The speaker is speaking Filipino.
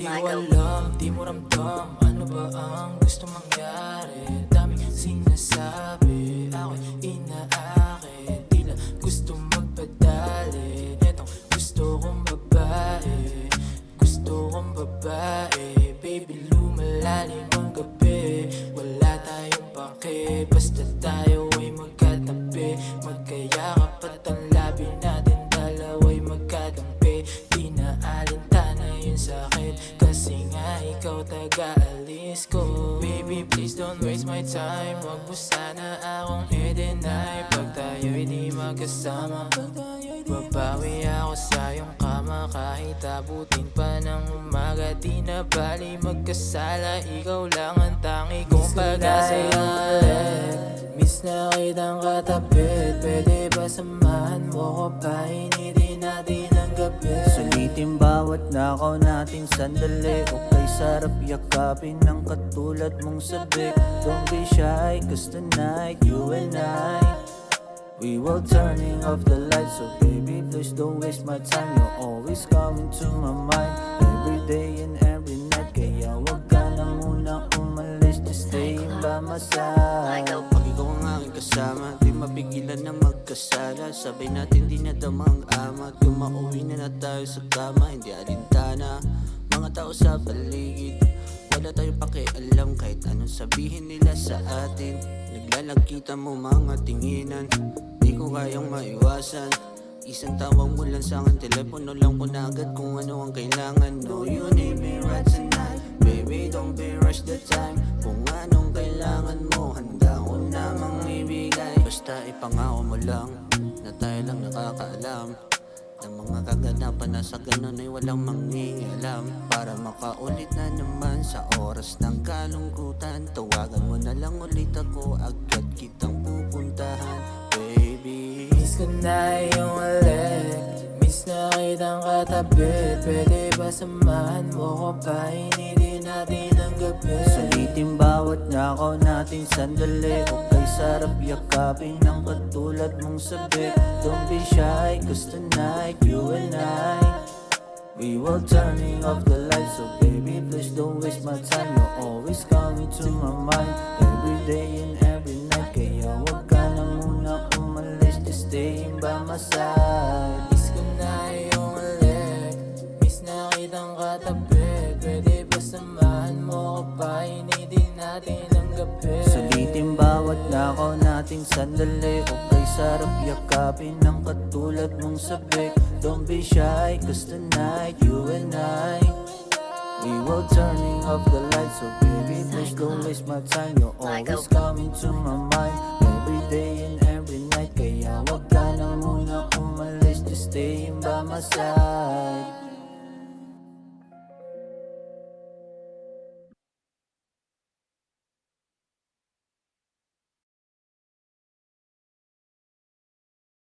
Di ko alam, di mo ramdam, ano ba ang gusto mangyari? Daming sinasabi, ako'y inaakit. Tila gusto magpadali, etong gusto kong babae. Gusto kong babae, baby lumalalim ang gabi. Wala tayong pake, basta tayo ay magkatabi. Magkayakap at ang labi natin dalawa'y magkadampi. Di na alintana yun sa'kin, kasi nga ikaw taga-alis ko. Baby please don't waste my time, wag mo sana akong i-deny. Pag tayo'y di magkasama, babawi ako sa iyong kama. Kahit abutin pa ng umaga, di na bali magkasala. Ikaw lang ang tangi kong pag-asa. Miss na kitang katabi, pwede ba samahan mo ko pa? Initin natin ang gabi. Sulitin bawat nakaw nating sandali. Okay, sarap yakapin ng katulad mong sabik. Don't be shy, cause tonight you and I, we will turning off the lights. So baby please don't waste my time, you're always coming to my mind. Every day and every night, kaya wag ka na muna umalis. Just stay by my side. Pag ikaw ang aking kasama, di mapigilan na magkasala. Sabay natin di nadama ang amat. Kung mauwi na tayo sa kama, hindi alintana mga tao sa paligid. Wala tayong pakialam kahit anong sabihin nila sa atin. Naglalagkita mo mga tinginan, di ko kayang maiwasan. Isang tawag mo lang sa akin, telepono lang ko na agad kung ano ang kailangan. No, you need me right tonight, baby don't be rush the time. Kung anong kailangan mo, handa ko namang ibigay. Basta ipangako mo lang na tayo lang nakakaalam ng mga kaganapan na sa ganun ay walang mangingialam. Para makaulit na naman sa oras ng kalungkutan, tawagan mo na lang ulit ako, agad kitang pupuntahan, baby. Miss ko na iyong halik, miss na kitang katabi. Pwede ba samahan mo ko pa? Initin natin ang gabi. Sulitin bawat nakaw nating sandali. Okay, sarap yakapin ng katulad mong sabik. Don't be shy, cause tonight you and I, we will turning off the lights. So baby please don't waste my time, you're always coming to my mind. Every day and every night, kaya wag ka na muna umalis. Just stay by my side. Miss ko na iyong halik, miss na kitang katabi. Pwede ba samahan mo ko pa? Initin natin ang gabi. Sulitin bawat nakaw nating sandali. Okay, sarap yakapin ng katulad mong sabik. Don't be shy, cause tonight you and I, we will turning off the lights. So baby please don't waste my time, you're always coming to my mind. Every day and every night, kaya wag ka na muna umalis. Just stay by my side.